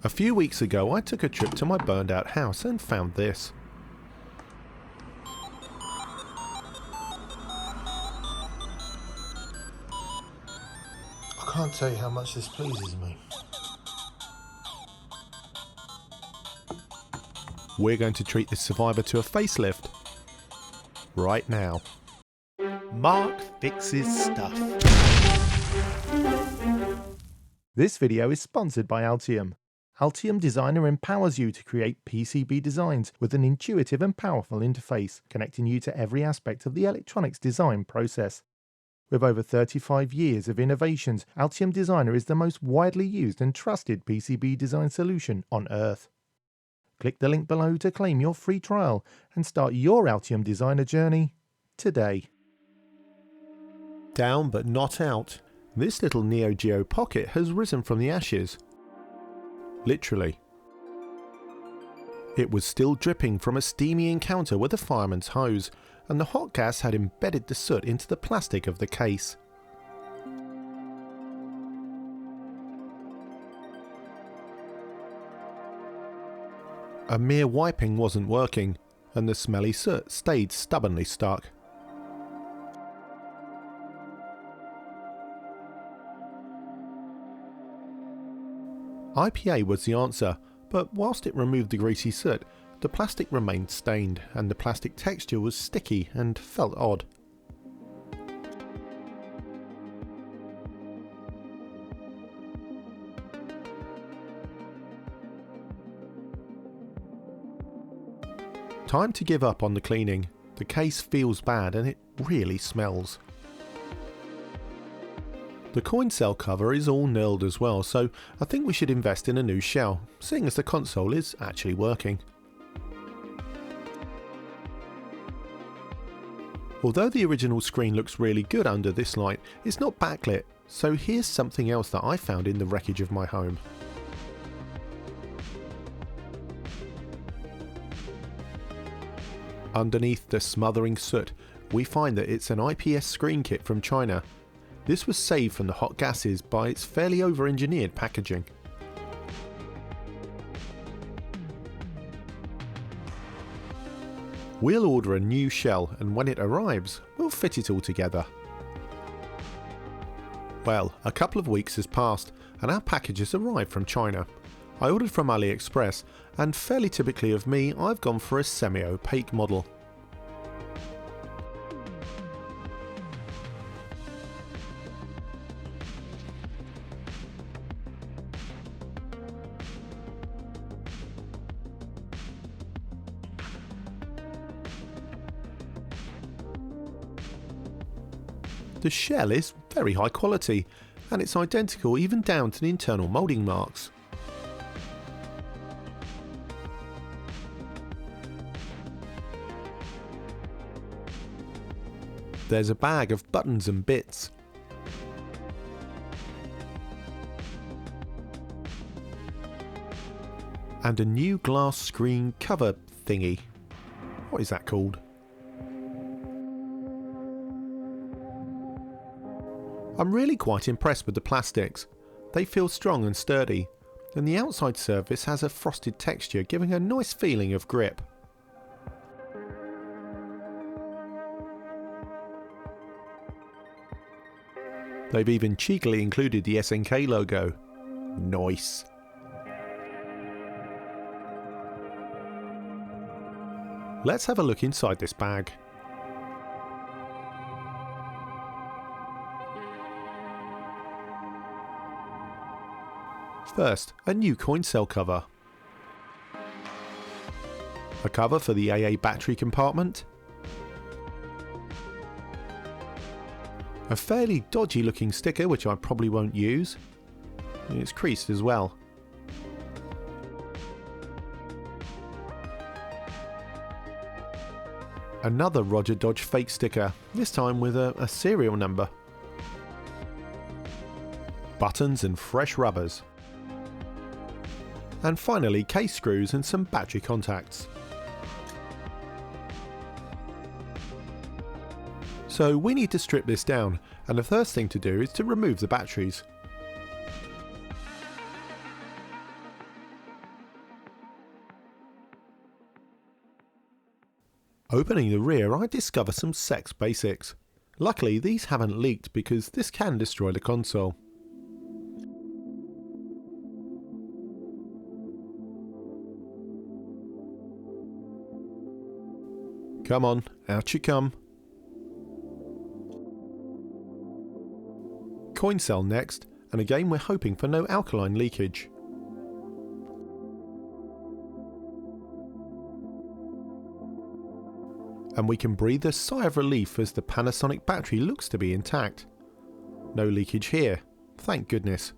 A few weeks ago I took a trip to my burned out house and found this. I can't tell you how much this pleases me. We're going to treat this survivor to a facelift right now. Mark fixes stuff. This video is sponsored by Altium. Altium Designer empowers you to create PCB designs with an intuitive and powerful interface, connecting you to every aspect of the electronics design process. With over 35 years of innovations, Altium Designer is the most widely used and trusted PCB design solution on Earth. Click the link below to claim your free trial and start your Altium Designer journey today. Down but not out. This little Neo Geo Pocket has risen from the ashes. Literally. It was still dripping from a steamy encounter with a fireman's hose, and the hot gas had embedded the soot into the plastic of the case. A mere wiping wasn't working, and the smelly soot stayed stubbornly stuck. IPA was the answer, but whilst it removed the greasy soot, the plastic remained stained, and the plastic texture was sticky and felt odd. Time to give up on the cleaning. The case feels bad and it really smells. The coin cell cover is all knurled as well, so I think we should invest in a new shell, seeing as the console is actually working. Although the original screen looks really good under this light, it's not backlit, so here's something else that I found in the wreckage of my home. Underneath the smothering soot, we find that it's an Ips Screen Kit from China. This was saved from the hot gases by its fairly over-engineered packaging. We'll order a new shell, and when it arrives, we'll fit it all together. Well, a couple of weeks has passed, and our package has arrived from China. I ordered from AliExpress, and fairly typically of me, I've gone for a semi-opaque model. The shell is very high quality, and it's identical even down to the internal moulding marks. There's a bag of buttons and bits. And a new glass screen cover thingy. What is that called? I'm really quite impressed with the plastics. They feel strong and sturdy, and the outside surface has a frosted texture, giving a nice feeling of grip. They've even cheekily included the SNK logo. Nice. Let's have a look inside this bag. First, a new coin cell cover. A cover for the AA battery compartment. A fairly dodgy looking sticker which I probably won't use. It's creased as well. Another Roger Dodge fake sticker, this time with a serial number. Buttons and fresh rubbers. And finally case screws and some battery contacts. So we need to strip this down, and the first thing to do is to remove the batteries. Opening the rear, I discover some sex basics. Luckily these haven't leaked because this can destroy the console. Come on, out you come. Coin cell next, and again we're hoping for no alkaline leakage. And we can breathe a sigh of relief as the Panasonic battery looks to be intact. No leakage here, thank goodness.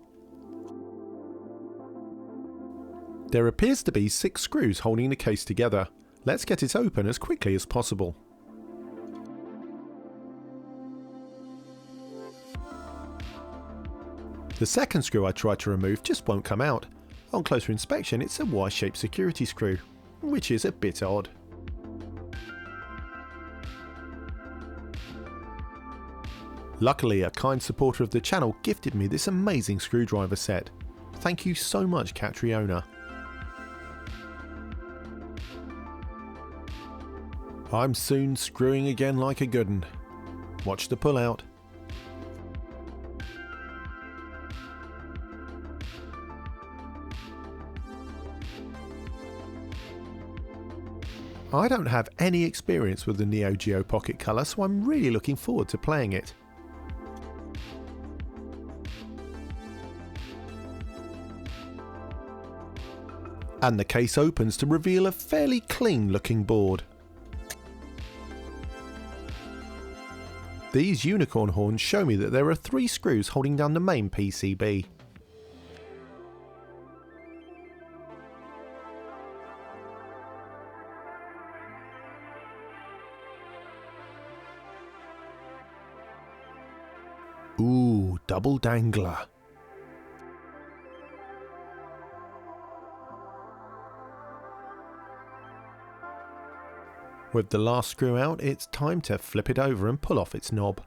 There appears to be 6 screws holding the case together. Let's get it open as quickly as possible. The second screw I tried to remove just won't come out. On closer inspection it's a Y-shaped security screw, which is a bit odd. Luckily, a kind supporter of the channel gifted me this amazing screwdriver set. Thank you so much, Catriona. I'm soon screwing again like a good un. Watch the pull out. I don't have any experience with the Neo Geo Pocket Color, so I'm really looking forward to playing it. And the case opens to reveal a fairly clean looking board. These unicorn horns show me that there are 3 screws holding down the main PCB. Ooh, double dangler. With the last screw out, it's time to flip it over and pull off its knob.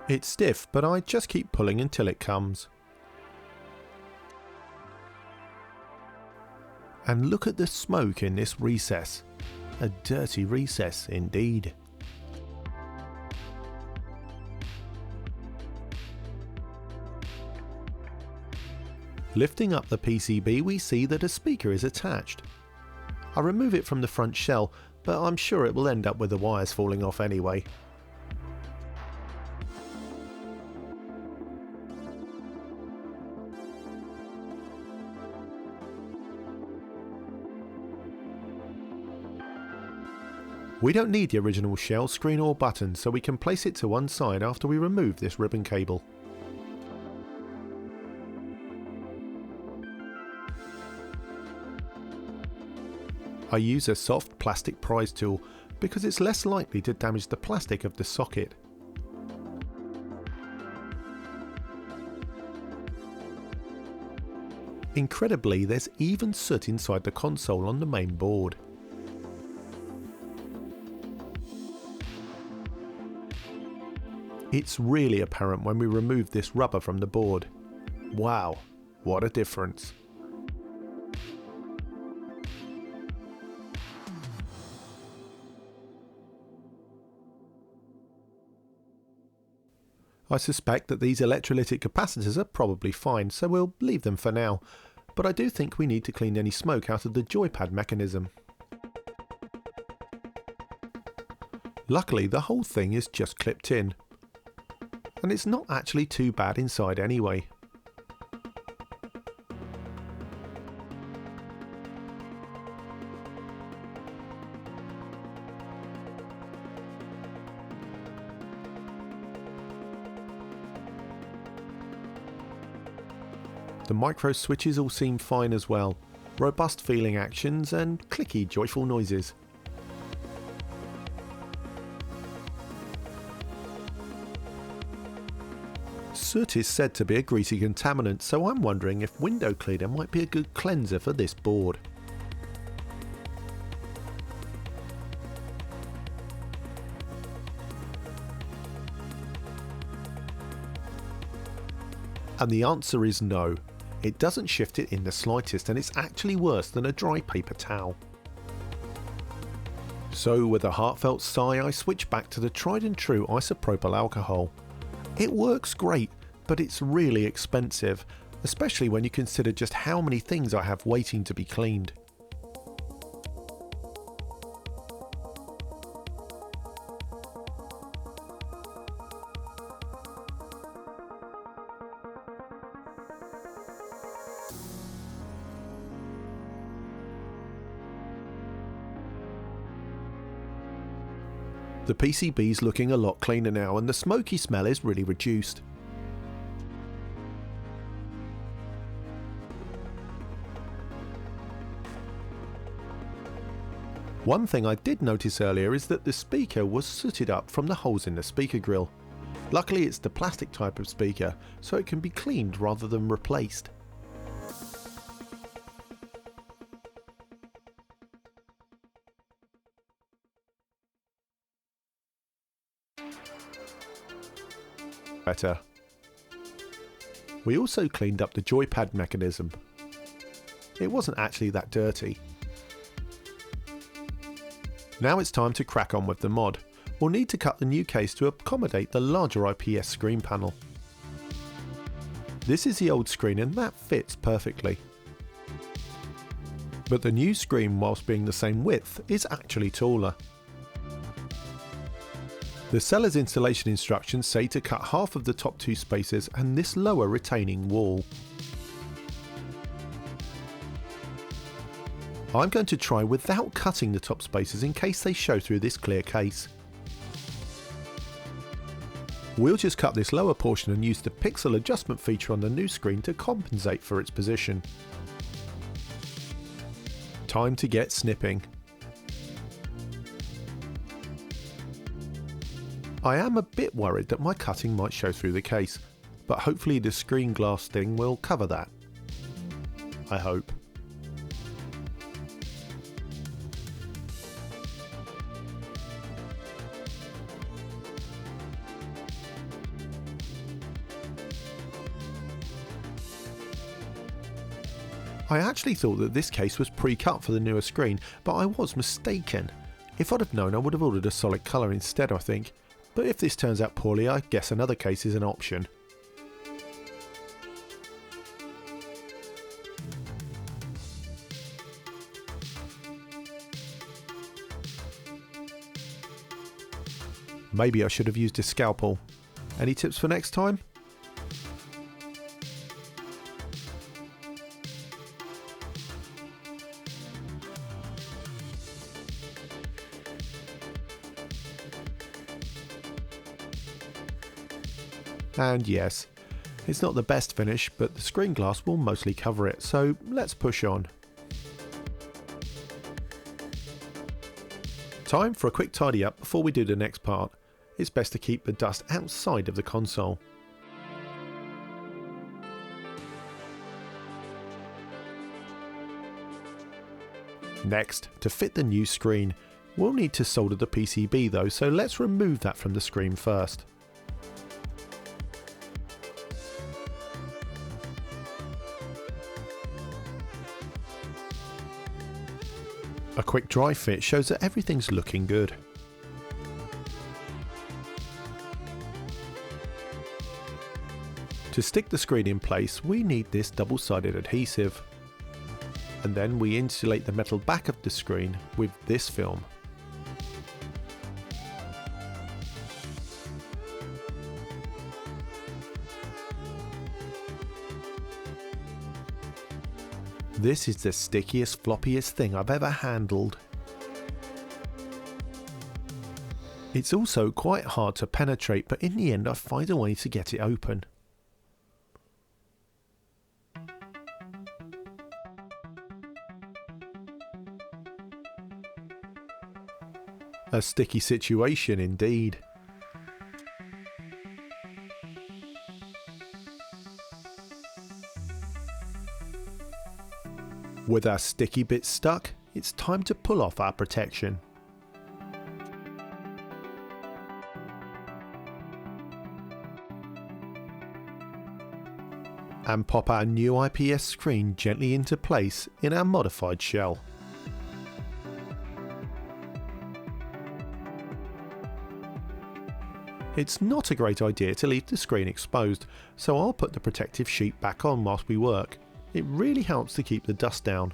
It's stiff, but I just keep pulling until it comes. And look at the smoke in this recess. A dirty recess indeed. Lifting up the PCB, we see that a speaker is attached. I remove it from the front shell, but I'm sure it will end up with the wires falling off anyway. We don't need the original shell, screen or button, so we can place it to one side after we remove this ribbon cable. I use a soft plastic prise tool because it's less likely to damage the plastic of the socket. Incredibly, there's even soot inside the console on the main board. It's really apparent when we remove this rubber from the board. Wow, what a difference. I suspect that these electrolytic capacitors are probably fine, so we'll leave them for now, but I do think we need to clean any smoke out of the joypad mechanism. Luckily, the whole thing is just clipped in, and it's not actually too bad inside anyway. The micro switches all seem fine as well. Robust feeling actions and clicky joyful noises. Soot is said to be a greasy contaminant, so I'm wondering if window cleaner might be a good cleanser for this board. And the answer is no. It doesn't shift it in the slightest, and it's actually worse than a dry paper towel. So with a heartfelt sigh, I switch back to the tried and true isopropyl alcohol. It works great, but it's really expensive, especially when you consider just how many things I have waiting to be cleaned. The PCB's looking a lot cleaner now, and the smoky smell is really reduced. One thing I did notice earlier is that the speaker was sooted up from the holes in the speaker grill. Luckily it's the plastic type of speaker, so it can be cleaned rather than replaced. Better. We also cleaned up the joypad mechanism. It wasn't actually that dirty. Now it's time to crack on with the mod. We'll need to cut the new case to accommodate the larger IPS screen panel. This is the old screen and that fits perfectly. But the new screen, whilst being the same width, is actually taller. The seller's installation instructions say to cut half of the top two spaces and this lower retaining wall. I'm going to try without cutting the top spaces in case they show through this clear case. We'll just cut this lower portion and use the pixel adjustment feature on the new screen to compensate for its position. Time to get snipping. I am a bit worried that my cutting might show through the case, but hopefully the screen glass thing will cover that. I hope. I actually thought that this case was pre-cut for the newer screen, but I was mistaken. If I'd have known, I would have ordered a solid colour instead, I think. But if this turns out poorly, I guess another case is an option. Maybe I should have used a scalpel. Any tips for next time? And yes, it's not the best finish, but the screen glass will mostly cover it, so let's push on. Time for a quick tidy up before we do the next part. It's best to keep the dust outside of the console. Next, to fit the new screen. We'll need to solder the PCB though, so let's remove that from the screen first. A quick dry fit shows that everything's looking good. To stick the screen in place, we need this double-sided adhesive. And then we insulate the metal back of the screen with this film. This is the stickiest, floppiest thing I've ever handled. It's also quite hard to penetrate, but in the end I find a way to get it open. A sticky situation indeed. With our sticky bits stuck, it's time to pull off our protection. and pop our new IPS screen gently into place in our modified shell. It's not a great idea to leave the screen exposed, so I'll put the protective sheet back on whilst we work. It really helps to keep the dust down.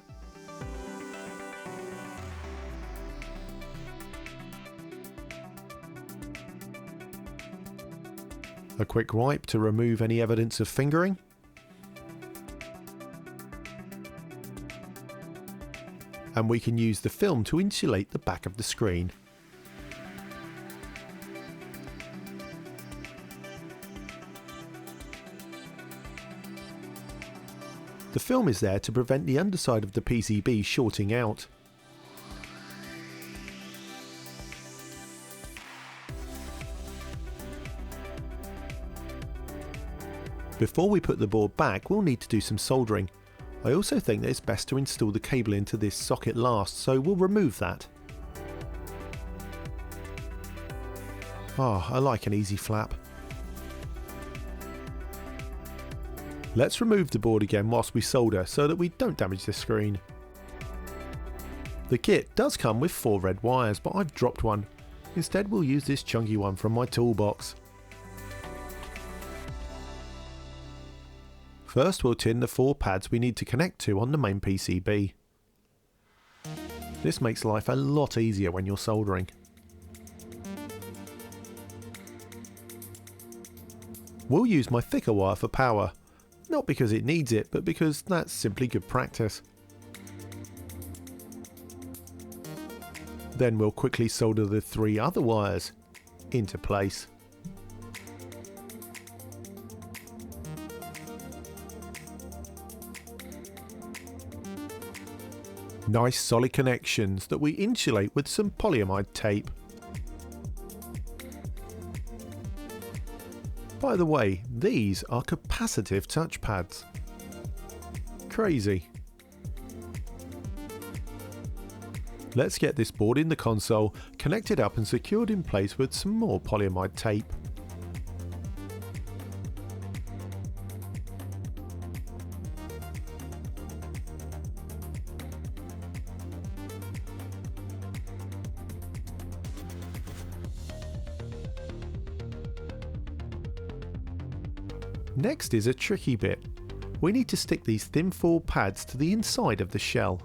A quick wipe to remove any evidence of fingering. And we can use the film to insulate the back of the screen. The film is there to prevent the underside of the PCB shorting out. Before we put the board back, we'll need to do some soldering. I also think that it's best to install the cable into this socket last, so we'll remove that. I like an easy flap. Let's remove the board again whilst we solder so that we don't damage the screen. The kit does come with 4 red wires, but I've dropped one. Instead we'll use this chunky one from my toolbox. First we'll tin the 4 pads we need to connect to on the main PCB. This makes life a lot easier when you're soldering. We'll use my thicker wire for power. Not because it needs it, but because that's simply good practice. Then we'll quickly solder the 3 other wires into place. Nice solid connections that we insulate with some polyamide tape. By the way, these are capacitive touchpads. Crazy. Let's get this board in the console, connected up and secured in place with some more polyamide tape. Next is a tricky bit. We need to stick these thin 4 pads to the inside of the shell.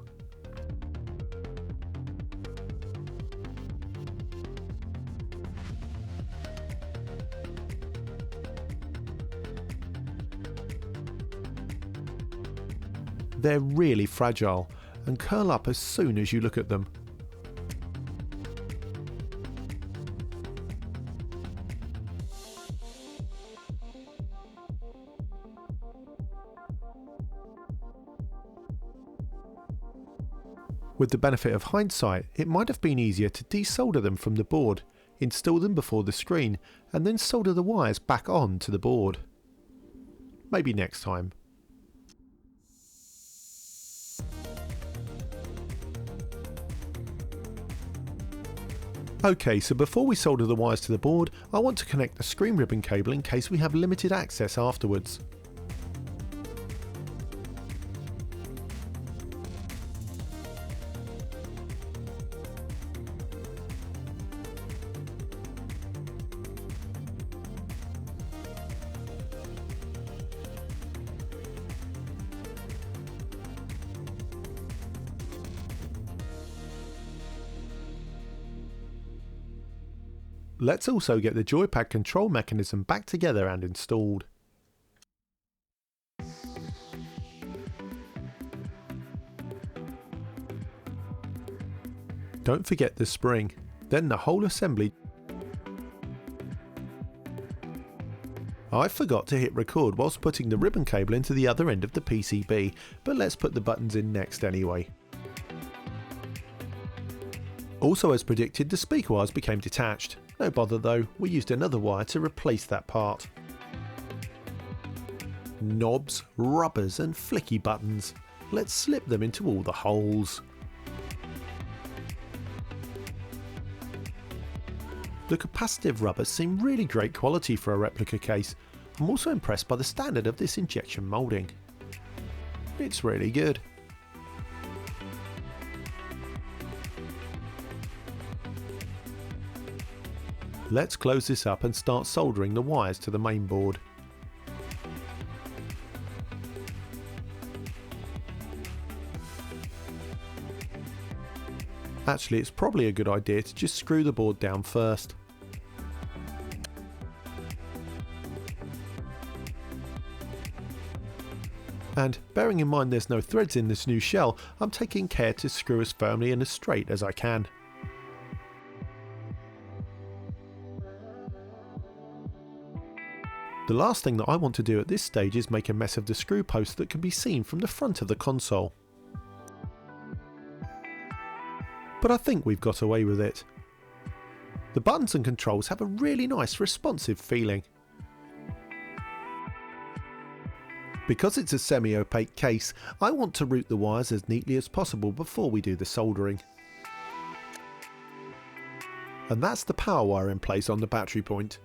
They're really fragile and curl up as soon as you look at them. With the benefit of hindsight, it might have been easier to desolder them from the board, install them before the screen, and then solder the wires back on to the board. Maybe next time. Okay, so before we solder the wires to the board, I want to connect the screen ribbon cable in case we have limited access afterwards. Let's also get the joypad control mechanism back together and installed. Don't forget the spring, then the whole assembly. I forgot to hit record whilst putting the ribbon cable into the other end of the PCB, but let's put the buttons in next anyway. Also, as predicted, the speaker wires became detached. No bother though, we used another wire to replace that part. Knobs, rubbers and flicky buttons. Let's slip them into all the holes. The capacitive rubbers seem really great quality for a replica case. I'm also impressed by the standard of this injection moulding. It's really good. Let's close this up and start soldering the wires to the main board. Actually, it's probably a good idea to just screw the board down first. And bearing in mind there's no threads in this new shell, I'm taking care to screw as firmly and as straight as I can. The last thing that I want to do at this stage is make a mess of the screw posts that can be seen from the front of the console. But I think we've got away with it. The buttons and controls have a really nice responsive feeling. Because it's a semi-opaque case, I want to route the wires as neatly as possible before we do the soldering. And that's the power wire in place on the battery point.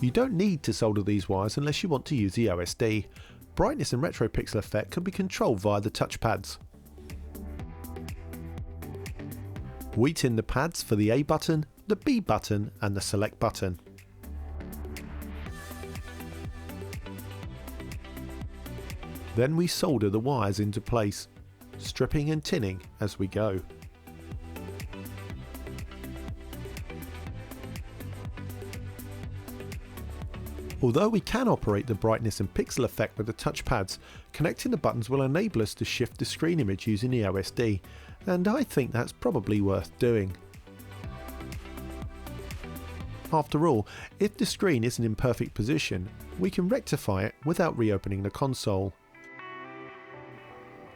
You don't need to solder these wires unless you want to use the OSD. Brightness and retro pixel effect can be controlled via the touchpads. We tin the pads for the A button, the B button and the select button. Then we solder the wires into place, stripping and tinning as we go. Although we can operate the brightness and pixel effect with the touchpads, connecting the buttons will enable us to shift the screen image using the OSD, and I think that's probably worth doing. After all, if the screen isn't in perfect position, we can rectify it without reopening the console.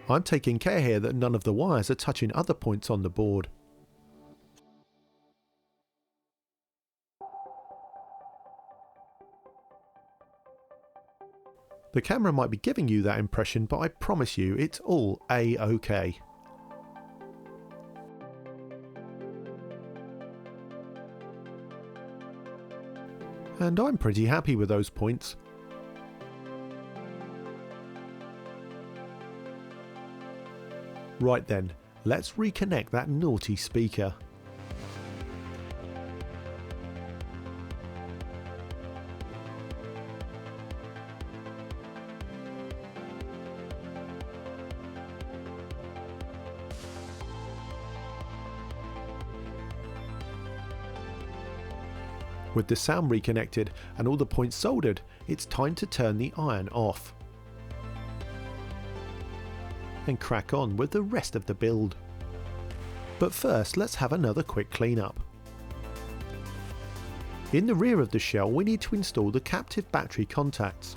I'm taking care here that none of the wires are touching other points on the board. The camera might be giving you that impression, but I promise you it's all A-OK. And I'm pretty happy with those points. Right then, let's reconnect that naughty speaker. With the sound reconnected and all the points soldered, it's time to turn the iron off and crack on with the rest of the build. But first, let's have another quick cleanup. In the rear of the shell, we need to install the captive battery contacts.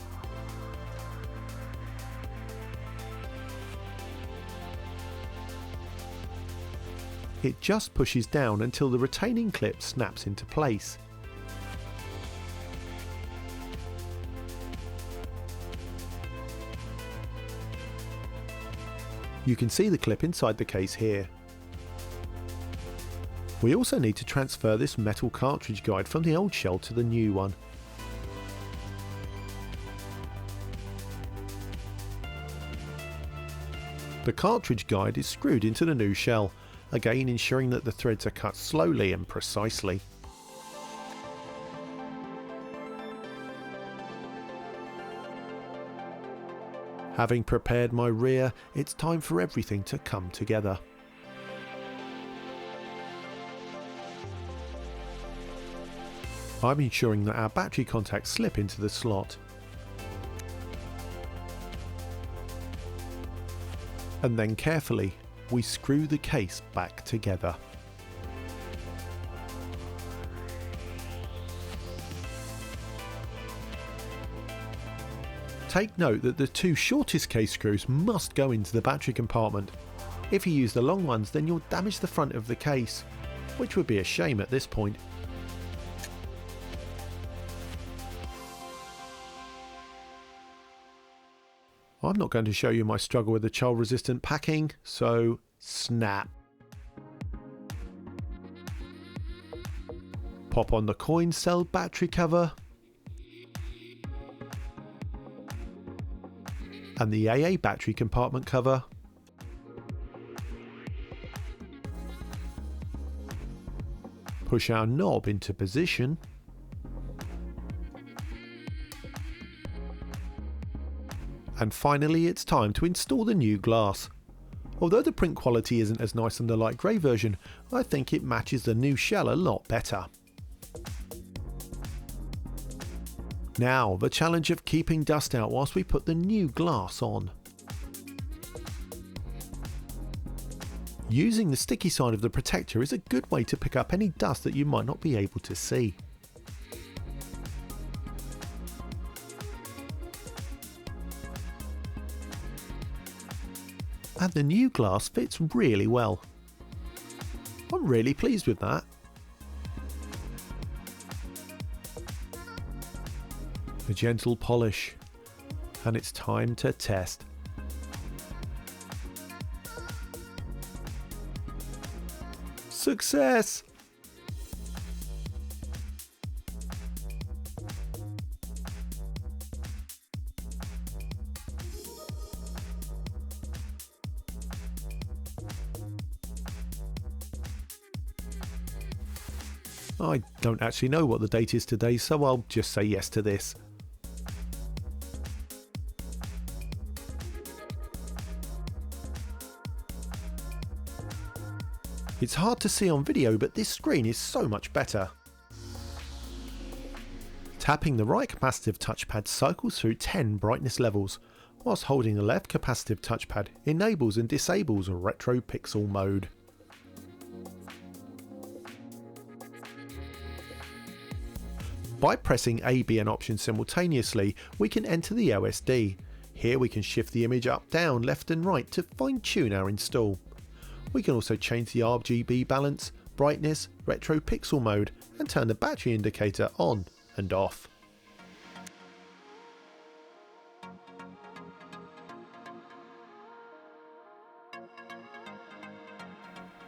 It just pushes down until the retaining clip snaps into place. You can see the clip inside the case here. We also need to transfer this metal cartridge guide from the old shell to the new one. The cartridge guide is screwed into the new shell, again ensuring that the threads are cut slowly and precisely. Having prepared my rear, it's time for everything to come together. I'm ensuring that our battery contacts slip into the slot. And then carefully, we screw the case back together. Take note that the two shortest case screws must go into the battery compartment. If you use the long ones, then you'll damage the front of the case, which would be a shame at this point. I'm not going to show you my struggle with the child resistant packing, so snap. Pop on the coin cell battery cover and the AA battery compartment cover. Push our knob into position. And finally it's time to install the new glass. Although the print quality isn't as nice on the light grey version, I think it matches the new shell a lot better. Now the challenge of keeping dust out whilst we put the new glass on. Using the sticky side of the protector is a good way to pick up any dust that you might not be able to see. And the new glass fits really well. I'm really pleased with that. A gentle polish, and it's time to test. Success! I don't actually know what the date is today, so I'll just say yes to this. It's hard to see on video, but this screen is so much better. Tapping the right capacitive touchpad cycles through 10 brightness levels, whilst holding the left capacitive touchpad enables and disables retro pixel mode. By pressing A, B and options simultaneously, we can enter the OSD. Here we can shift the image up, down, left and right to fine tune our install. We can also change the RGB balance, brightness, retro pixel mode and turn the battery indicator on and off.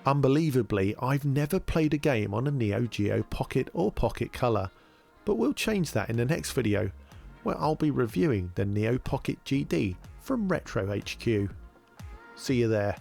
Unbelievably, I've never played a game on a Neo Geo Pocket or Pocket Color, but we'll change that in the next video, where I'll be reviewing the Neo Pocket GD from Retro HQ. See you there.